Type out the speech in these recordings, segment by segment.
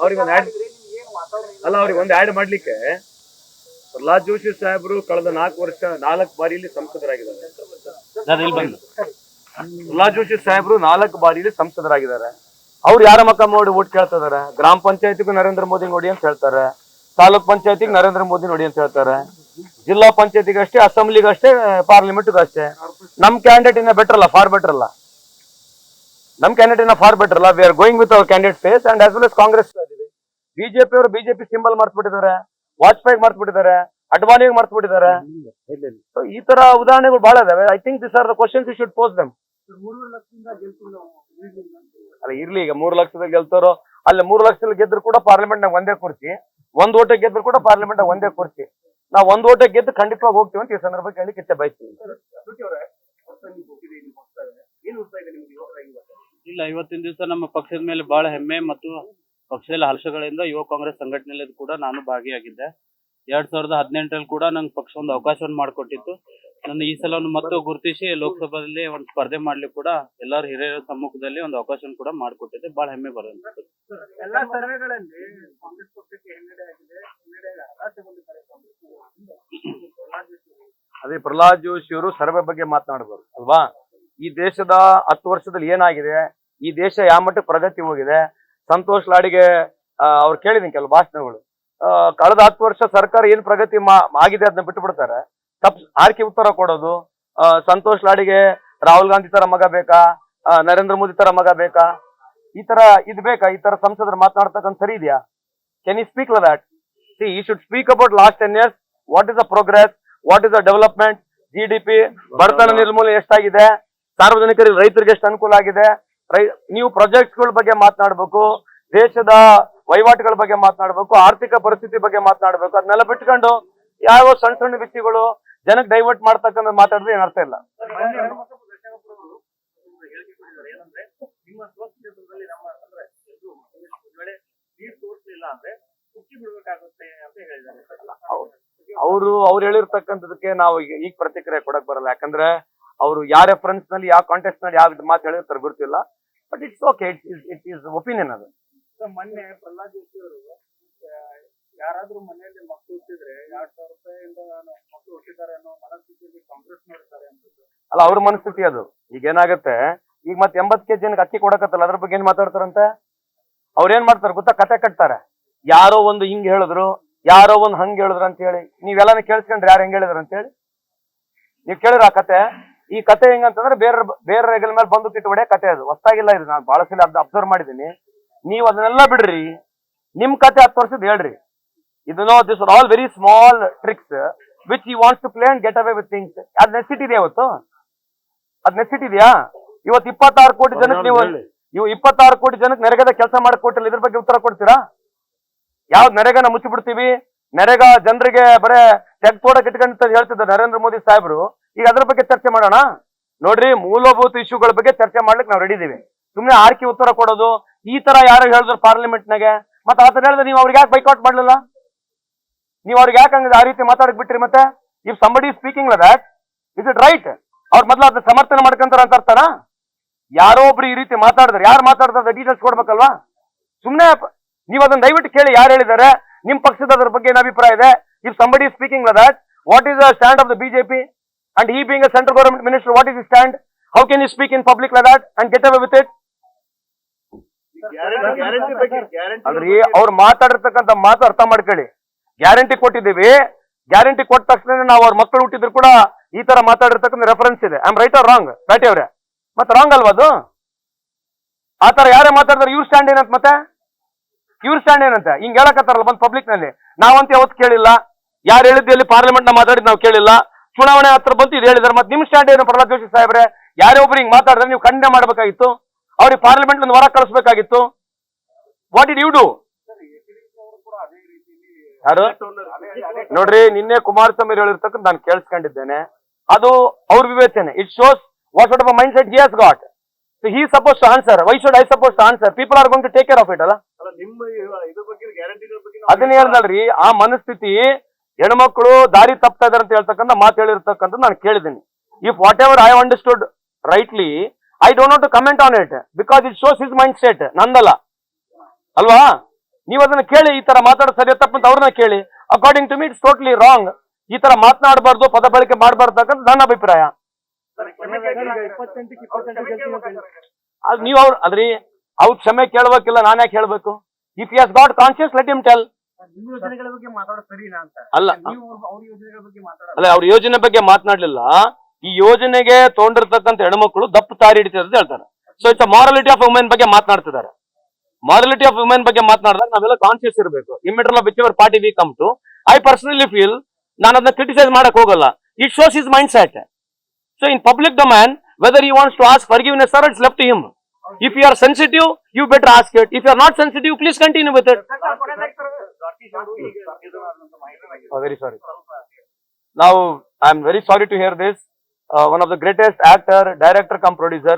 ಅವ್ರಿಗೊಂದು ಆಡ್ ಅಲ್ಲ, ಅವ್ರಿಗೊಂದು ಆಡ್ ಮಾಡ್ಲಿಕ್ಕೆ ಪ್ರಹ್ಲಾದ್ ಜೋಶಿ ಸಾಹೇಬರು ಕಳೆದ 4 ಬಾರಿಯಲ್ಲಿ ಸಂಸದರಾಗಿದ್ದಾರೆ. ಪ್ರಹ್ಲಾದ್ ಜೋಶಿ ಸಾಹೇಬರು 4 ಬಾರಿಯಲ್ಲಿ ಸಂಸದರಾಗಿದ್ದಾರೆ. ಅವ್ರು ಯಾರ ಮಕ್ಕ ನೋಡಿ ಓಟ್ ಕೇಳ್ತಾ ಇದಾರೆ? ಗ್ರಾಮ ಪಂಚಾಯತಿಗೂ ನರೇಂದ್ರ ಮೋದಿ ನೋಡಿ ಅಂತ ಹೇಳ್ತಾರೆ, ತಾಲೂಕ್ ಪಂಚಾಯತಿಗೆ ನರೇಂದ್ರ ಮೋದಿ ನೋಡಿ ಅಂತ ಹೇಳ್ತಾರೆ, ಜಿಲ್ಲಾ ಪಂಚಾಯತಿಗೆ ಅಷ್ಟೇ, ಅಸೆಂಬ್ಲಿಗೆ ಅಷ್ಟೇ, ಪಾರ್ಲಿಮೆಂಟ್ಗೂ ಅಷ್ಟೇ. ನಮ್ ಕ್ಯಾಂಡಿಡೇಟ್ ಇನ್ನ ಬೆಟರ್ ಅಲ್ಲ, ಫಾರ್ ಬೆಟರ್ ಅಲ್ಲ. ನಮ್ ಕ್ಯಾಂಡಿಡೇಟ್ ಇನ್ನ ಫಾರ್ ಬೆಟರ್ ಅಲ್ಲ. We are going with our candidate face and as well as Congress. BJP ಅವರು ಬಿಜೆಪಿ ಸಿಂಬಲ್ ಮರ್ತ್ಬಿಟ್ಟಿದ್ದಾರೆ, ವಾಜಪೇಯಿ ಮರ್ತ್ಬಿಟ್ಟಿದ್ದಾರೆ, ಅಡ್ವಾಣಿಗೆ ಮರ್ತ್ಬಿಟ್ಟಿದ್ದಾರೆ. ಈ ತರ ಉದಾಹರಣೆಗಳು ಬಹಳ ಇದಾವೆ. I think this are the questions you should pose them. ಅಲ್ಲ ಇರ್ಲಿ, ಈಗ 3 ಲಕ್ಷದಲ್ಲಿ ಗೆಲ್ತಾರೋ ಅಲ್ಲಿ 3 ಲಕ್ಷದಲ್ಲಿ ಗೆದ್ರು ಕೂಡ ಪಾರ್ಲಿಮೆಂಟ್ ನಾಗ ಒಂದೇ ಕುರ್ಚಿ, 1 ಓಟ ಗೆದ್ರು ಕೂಡ ಪಾರ್ಲಿಮೆಂಟ್ ನಾಗ ಒಂದೇ ಕುರ್ಚಿ. ನಾವು 1 ಓಟ ಗೆದ್ದು ಖಂಡಿತವಾಗಿ ಹೋಗ್ತೀವಿ ಅಂತ ಈ ಸಂದರ್ಭಕ್ಕೆ ಹೇಳಲಿಕ್ಕೆ ಇಚ್ಛೆ ಬಯಸ್ತೀವಿ. ಇಲ್ಲ, ಇವತ್ತಿನ ದಿವಸ ನಮ್ಮ ಪಕ್ಷದ ಮೇಲೆ ಬಹಳ ಹೆಮ್ಮೆ ಮತ್ತು ಪಕ್ಷದ ಹರ್ಷಗಳಿಂದ ಯುವ ಕಾಂಗ್ರೆಸ್ ಸಂಘಟನೆಯಲ್ಲಿ ಕೂಡ ನಾನು ಭಾಗಿಯಾಗಿದ್ದೆ. 2018ರಲ್ಲಿ ಕೂಡ ನಂಗೆ ಪಕ್ಷ ಒಂದು ಅವಕಾಶವನ್ನು ಮಾಡಿಕೊಟ್ಟಿತ್ತು. ನನ್ನ ಈ ಸಲ ಮತ್ತೆ ಗುರುತಿಸಿ ಲೋಕಸಭೆಯಲ್ಲಿ ಒಂದು ಸ್ಪರ್ಧೆ ಮಾಡ್ಲಿಕ್ಕೆ ಕೂಡ ಎಲ್ಲರ ಹಿರಿಯರ ಸಮ್ಮುಖದಲ್ಲಿ ಒಂದು ಅವಕಾಶವನ್ನು ಕೂಡ ಮಾಡಿಕೊಟ್ಟಿದ್ದೆ. ಬಹಳ ಹೆಮ್ಮೆ ಬರುತ್ತೆ. ಎಲ್ಲಾ ಸರ್ವೆಗಳಲ್ಲಿ ಕಾಂಗ್ರೆಸ್ ಪಕ್ಷಕ್ಕೆ ಹಿನ್ನಡೆ ಆಗಿದೆ, ಅದೇ ಪ್ರಹ್ಲಾದ್ ಜೋಶಿ ಅವರು ಸರ್ವೆ ಬಗ್ಗೆ ಮಾತನಾಡಬಹುದು ಅಲ್ವಾ? ಈ ದೇಶದ 10 ವರ್ಷದಲ್ಲಿ ಏನಾಗಿದೆ, ಈ ದೇಶ ಯಾವ ಮಟ್ಟಕ್ಕೆ ಪ್ರಗತಿ ಹೋಗಿದೆ. ಸಂತೋಷ್ ಲಾಡಿಗೆ ಅವ್ರು ಕೇಳಿದೀನಿ ಕೆಲವು ಭಾಷಣಗಳು. ಕಳೆದ 10 ವರ್ಷ ಸರ್ಕಾರ ಏನ್ ಪ್ರಗತಿ ಆಗಿದೆ ಅದನ್ನ ಬಿಟ್ಟು ಬಿಡ್ತಾರೆ. ಆರ್ಕೆ ಉತ್ತರ ಕೊಡೋದು, ಸಂತೋಷ್ ಲಾಡಿಗೆ ರಾಹುಲ್ ಗಾಂಧಿ ತರ ಮಗ ಬೇಕಾ, ನರೇಂದ್ರ ಮೋದಿ ತರ ಮಗ ಬೇಕಾ, ಈ ತರ ಇದ್ ಬೇಕಾ? ಈ ತರ ಸಂಸದರು ಮಾತನಾಡ್ತಕ್ಕಂಥ ಸರಿ ಇದೆಯಾ? Can you speak like that? See, you should speak about last 10 years. What is the progress, what is the development, GDP, ಬಡತನ ನಿರ್ಮೂಲನೆ ಎಷ್ಟಾಗಿದೆ, ಸಾರ್ವಜನಿಕರಿಗೆ ರೈತರಿಗೆ ಎಷ್ಟು ಅನುಕೂಲ ಆಗಿದೆ. ನೀವು ಪ್ರಾಜೆಕ್ಟ್ಸ್ ಗಳ ಬಗ್ಗೆ ಮಾತನಾಡಬೇಕು, ದೇಶದ ವಹಿವಾಟುಗಳ ಬಗ್ಗೆ ಮಾತನಾಡಬೇಕು, ಆರ್ಥಿಕ ಪರಿಸ್ಥಿತಿ ಬಗ್ಗೆ ಮಾತನಾಡಬೇಕು. ಅದನ್ನೆಲ್ಲ ಬಿಟ್ಕೊಂಡು ಯಾವ ಸಣ್ಣ ಸಣ್ಣ ವಿಷಯಗಳು ಜನಕ್ಕೆ ಡೈವರ್ಟ್ ಮಾಡ್ತಕ್ಕಂಥ ಮಾತಾಡಿದ್ರೆ ಏನ್ ಅರ್ಥ ಇಲ್ಲ. ಅವ್ರು ಹೇಳಿರ್ತಕ್ಕಂಥದಕ್ಕೆ ನಾವು ಈಗ ಪ್ರತಿಕ್ರಿಯೆ ಕೊಡಕ್ ಬರಲ್ಲ. ಯಾಕಂದ್ರೆ ಅವರು ಯಾವ ರೆಫರೆನ್ಸ್ ನಲ್ಲಿ, ಯಾವ ಕಾಂಟೆಕ್ಸ್ಟ್ ನಲ್ಲಿ ಯಾವ ಮಾತು ಹೇಳಿರ್ತಾರೆ ಗೊತ್ತಿಲ್ಲ. But it's okay, it is opinion. ಅದು ಮೊನ್ನೆ ಪ್ರಹ್ಲಾದ್ ಜೋಶಿ ಅವರು ಯಾರಾದ್ರೂ ಮನೆಯಲ್ಲಿ ಮಕ್ಕಳು ಹುಟ್ಟಿದ್ರೆ 2,000 ರೂಪಾಯಿಯಿಂದ ಮಕ್ಕಳು ಹುಟ್ಟಿದ್ದಾರೆ ಅನ್ನೋ ಮನಸ್ಥಿತಿಯಲ್ಲಿ ಕಾಂಗ್ರೆಸ್ ನೋಡ್ತಾರೆ ಅಂತ. ಅಲ್ಲ, ಅವ್ರ ಮನಸ್ಥಿತಿ ಅದು. ಈಗ ಏನಾಗುತ್ತೆ, ಈಗ ಮತ್ತೆ 80 kg ಜನಕ್ಕೆ ಅಕ್ಕಿ ಕೊಡಕತ್ತಲ್ಲ, ಅದ್ರ ಬಗ್ಗೆ ಏನ್ ಮಾತಾಡ್ತಾರಂತೆ? ಅವ್ರ ಏನ್ ಮಾಡ್ತಾರೆ ಗೊತ್ತಾ? ಕತೆ ಕಟ್ತಾರೆ. ಯಾರೋ ಒಂದು ಹಿಂಗ್ ಹೇಳಿದ್ರು, ಯಾರೋ ಒಂದು ಹಂಗ್ ಹೇಳಿದ್ರು ಅಂತ ಹೇಳಿ. ನೀವೆಲ್ಲಾನು ಕೇಳಿಸ್ಕೊಂಡ್ರೆ ಯಾರು ಹೆಂಗ್ ಹೇಳಿದ್ರು ಅಂತ ಹೇಳಿ ನೀವ್ ಕೇಳಿದ್ರ ಆ ಕತೆ? ಈ ಕತೆ ಹೆಂಗಂತಂದ್ರೆ ಬೇರೆ ರೆಗಲ್ ಮೇಲೆ ಬಂದು ಕಿಟ್ಟುಬಡೆ ಕತೆ. ಅದು ಹೊಸ್ತಾಗಿಲ್ಲ, ಇದು ನಾನು ಬಹಳ ಸಲ ಅಬ್ಸರ್ವ್ ಮಾಡಿದ್ದೀನಿ. ನೀವು ಅದನ್ನೆಲ್ಲ ಬಿಡ್ರಿ, ನಿಮ್ ಕತೆ 10 ವರ್ಷದ ಹೇಳ್ರಿ. ಇದು no, this are all very small tricks which you wants to play and get away with things. ಅದ್ ನೆಸಿಟಿ ಇದೆಯಾ ಇವತ್ತು? ಅದ್ ನೆಸಿಟಿ ಇದೆಯಾ ಇವತ್ತು? 26 ಕೋಟಿ ಜನಕ್ಕೆ ನೀವು 26 ಕೋಟಿ ಜನಕ್ಕೆ ನರೇಗಾದ ಕೆಲಸ ಮಾಡಕ್ ಕೊಟ್ಟಿಲ್ಲ. ಇದ್ರ ಬಗ್ಗೆ ಉತ್ತರ ಕೊಡ್ತೀರಾ? ಯಾವ್ದು ನರೇಗಾನ ಮುಚ್ಚಿಬಿಡ್ತೀವಿ, ನರೇಗಾ ಜನರಿಗೆ ಬರೇ ಚೆಕ್ ತೋಡಕ್ ಇಟ್ಕೊಂತ ಹೇಳ್ತಿದ್ದ ನರೇಂದ್ರ ಮೋದಿ ಸಾಹೇಬ್ರು. ಈಗ ಅದ್ರ ಬಗ್ಗೆ ಚರ್ಚೆ ಮಾಡೋಣ. ನೋಡ್ರಿ, ಮೂಲಭೂತ ಇಶ್ಯೂಗಳ ಬಗ್ಗೆ ಚರ್ಚೆ ಮಾಡ್ಲಿಕ್ಕೆ ನಾವು ರೆಡಿ ಇದೀವಿ. ಸುಮ್ನೆ ಆರ್ಕಿ ಉತ್ತರ ಕೊಡೋದು ಈ ತರ ಯಾರು ಹೇಳಿದ್ರು ಪಾರ್ಲಿಮೆಂಟ್ ನಾಗೆ, ಮತ್ತೆ ಆತರ ಹೇಳಿದ್ರೆ ನೀವು ಅವ್ರಿಗೆ ಯಾಕೆ ಬೈಕೌಟ್ ಮಾಡ್ಲಿಲ್ಲ? ನೀವು ಅವ್ರಿಗೆ ಯಾಕೆ ಹಂಗ ಆ ರೀತಿ ಮಾತಾಡಕ್ ಬಿಟ್ರಿ? ಮತ್ತೆ if somebody speaking like that, is it right? ಅವ್ರ ಮೊದ್ಲು ಅದನ್ನ ಸಮರ್ಥನೆ ಮಾಡ್ಕೊಂತಾರ ಅಂತ ಅರ್ಥನಾ? ಯಾರೋ ಒಬ್ರು ಈ ರೀತಿ ಮಾತಾಡಿದ್ರೆ ಯಾರು ಮಾತಾಡ್ತಾರೆ ಡೀಟೇಲ್ಸ್ ಕೊಡ್ಬೇಕಲ್ವಾ? ಸುಮ್ನೆ ನೀವು ಅದನ್ನ ದಯವಿಟ್ಟು ಕೇಳಿ, ಯಾರು ಹೇಳಿದ್ದಾರೆ, ನಿಮ್ ಪಕ್ಷದ ಅದ್ರ ಬಗ್ಗೆ ಏನ್ ಅಭಿಪ್ರಾಯ ಇದೆ? If somebody speaking like that, what is the stand of the BJP? And he being a central government minister, what is his stand? How can he speak in public like that and get away with it? ಅಲ್ರಿ, ಅವ್ರು ಮಾತಾಡಿರ್ತಕ್ಕಂಥ ಮಾತು ಅರ್ಥ ಮಾಡ್ಕೊಳ್ಳಿ. Guarantee ಕೊಟ್ಟಿದ್ದೀವಿ, guarantee ಕೊಟ್ಟ ತಕ್ಷಣ ನಾವು ಅವ್ರ ಮಕ್ಕಳು ಹುಟ್ಟಿದ್ರು ಕೂಡ ಈ ತರ ಮಾತಾಡಿರ್ತಕ್ಕಂಥ ರೆಫರೆನ್ಸ್ ಇದೆ. I am right or wrong? ಬ್ಯಾಟಿ ಅವ್ರೆ, ಮತ್ತೆ ರಾಂಗ್ ಅಲ್ವಾ ಅದು? ಆ ತರ ಯಾರೇ ಮಾತಾಡಿದ್ರೆ ಇವ್ರ ಸ್ಟ್ಯಾಂಡ್ ಏನಂತ? ಮತ್ತೆ ಇವ್ರ ಸ್ಟ್ಯಾಂಡ್ ಏನಂತ ಹಿಂಗ್ ಹೇಳಕತ್ತಾರಲ್ಲ ಬಂದ್ ಪಬ್ಲಿಕ್ ನಲ್ಲಿ. ನಾವಂತ ಯಾವತ್ತು ಕೇಳಿಲ್ಲ, ಯಾರು ಹೇಳಿದ್ದು ಎಲ್ಲಿ ಪಾರ್ಲಿಮೆಂಟ್ ನ ಮಾತಾಡಿದ್ ನಾವು ಕೇಳಿಲ್ಲ. ಚುನಾವಣೆ ಹತ್ರ ಬಂತು ಇದು ಹೇಳಿದಾರೆ. ಮತ್ತೆ ನಿಮ್ ಸ್ಟ್ಯಾಂಡ್ ಏನು? ಪ್ರಹ್ಲಾದ್ ಜೋಶಿ ಸಾಹೇಬ್ರೆ, ಯಾರೇ ಒಬ್ರು ಹಿಂಗ್ ಮಾತಾಡಿದ್ರೆ ನೀವು ಖಂಡನೆ ಮಾಡ್ಬೇಕಾಗಿತ್ತು, ಅವ್ರಿಗೆ ಪಾರ್ಲಿಮೆಂಟ್ ಹೊರ ಕಳಿಸ್ಬೇಕಾಗಿತ್ತು. What did you do? ಯಾರು ನೋಡ್ರಿ, ನಿನ್ನೆ ಕುಮಾರಸ್ವಾಮಿ ಹೇಳಿರ್ತಕ್ಕಂಥ ನಾನು ಕೇಳಿಸ್ಕೊಂಡಿದ್ದೇನೆ. ಅದು ಅವ್ರ ವಿವೇಚನೆ. It shows what sort of mind set he has got. So he is supposed to answer. Why should I supposed to answer? People are going to take care of it, ಅಲ್ಲ? ಅದನ್ನ ಹೇಳ್ದಲ್ರಿ, ಆ ಮನಸ್ಥಿತಿ ಹೆಣ್ಮಕ್ಳು ದಾರಿ ತಪ್ತಾ ಇದಾರೆ ಅಂತ ಹೇಳ್ತಕ್ಕಂಥ ಮಾತು ಹೇಳಿರ್ತಕ್ಕಂಥ ನಾನು ಕೇಳಿದ್ದೀನಿ. If whatever I have understood rightly, I don't want to comment on it because it shows his mindset, ನಂದಲ್ಲ ಅಲ್ವಾ? ನೀವು ಅದನ್ನ ಕೇಳಿ, ಈ ತರ ಮಾತಾಡೋದು ಸರಿ ತಪ್ಪು ಅಂತ ಅವ್ರನ್ನ ಕೇಳಿ. According to me it's totally wrong. ಈ ತರ ಮಾತನಾಡಬಾರ್ದು, ಪದ ಬಳಕೆ ಮಾಡಬಾರ್ದು ಅಂತ ನನ್ನ ಅಭಿಪ್ರಾಯ. ಅದು ನೀವು ಅದ್ರಿ ಅವ್ರು ಕ್ಷಮೆ ಕೇಳ್ಬೇಕಿಲ್ಲ, ನಾನು ಯಾಕೆ ಹೇಳ್ಬೇಕು? If he has got conscious let him tell. ಯೋಜನೆಗಳ ಬಗ್ಗೆ ಮಾತಾಡೋದು ಸರಿನಾ ಅಂತ ಅಲ್ಲ ನೀವು ಅವ್ರ ಯೋಜನೆಗಳ ಬಗ್ಗೆ ಮಾತಾಡೋದು. ಅಲ್ಲ, ಅವ್ರ ಯೋಜನೆ ಬಗ್ಗೆ ಮಾತನಾಡ್ಲಿಲ್ಲ. ಈ ಯೋಜನೆಗೆ ತಗೊಂಡಿರ್ತಕ್ಕಂಥ ಹೆಣ್ಮಕ್ಳು ದಪ್ಪ ತಾರಿ ಹಿಡಿತಾರೆ ಅಂತ ಹೇಳ್ತಾರೆ. So it's morality of women ಬಗ್ಗೆ ಮಾತನಾಡ್ತಿದ್ದಾರೆ. ಮಾರಲಿಟಿ ಆಫ್ ವುಮೆನ್ ಬಗ್ಗೆ ಮಾತನಾಡಿದಾಗ ನಾವೆಲ್ಲ ಕಾನ್ಶಿಯಸ್ ಇರಬೇಕು. Immaterial of whichever party we come to, I personally feel ನಾನು ಅದನ್ನ ಕ್ರಿಟಿಸೈಸ್ ಮಾಡಕ್ ಹೋಗಲ್ಲ. It shows his mindset. So in public domain whether he wants to ask forgiveness or it's left to him. If you are sensitive, you better ask it. If you are not sensitive, please continue with it. Very sorry. Now I am very sorry to hear this. One of the greatest actor, director cum producer.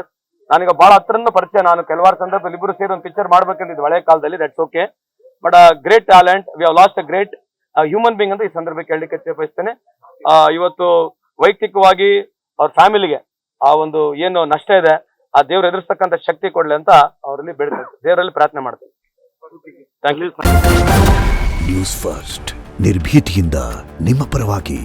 ನಾನೀಗ ಬಹಳ ಹತ್ರದಿಂದ ಪರಿಚಯ. ನಾನು ಕೆಲವಾರು ಸಂದರ್ಭದಲ್ಲಿ ಇಬ್ಬರು ಸೇರಿ ಒಂದು picture ಮಾಡ್ಬೇಕಂತಿದ್ದು ಹಳೆ ಕಾಲದಲ್ಲಿ. That's okay. But great talent, we have last a great human being ಅಂತ ಈ ಸಂದರ್ಭಕ್ಕೆ ಹೇಳಲಿಕ್ಕೆ ಬಯಸ್ತೇನೆ. ಇವತ್ತು ವೈಯಕ್ತಿಕವಾಗಿ ಅವ್ರ ಫ್ಯಾಮಿಲಿಗೆ ಆ ಒಂದು ಏನು ನಷ್ಟ ಇದೆ, ಆ ದೇವ್ರು ಎದುರಿಸ್ತಕ್ಕಂಥ ಶಕ್ತಿ ಕೊಡ್ಲಿ ಅಂತ ಅವರಲ್ಲಿ ಬೇಡ್ತೇನೆ, ದೇವರಲ್ಲಿ ಪ್ರಾರ್ಥನೆ ಮಾಡ್ತೇನೆ. Thank you. ನ್ಯೂಸ್ ಫಸ್ಟ್, ನಿರ್ಭೀತಿಯಿಂದ ನಿಮ್ಮ ಪರವಾಗಿ.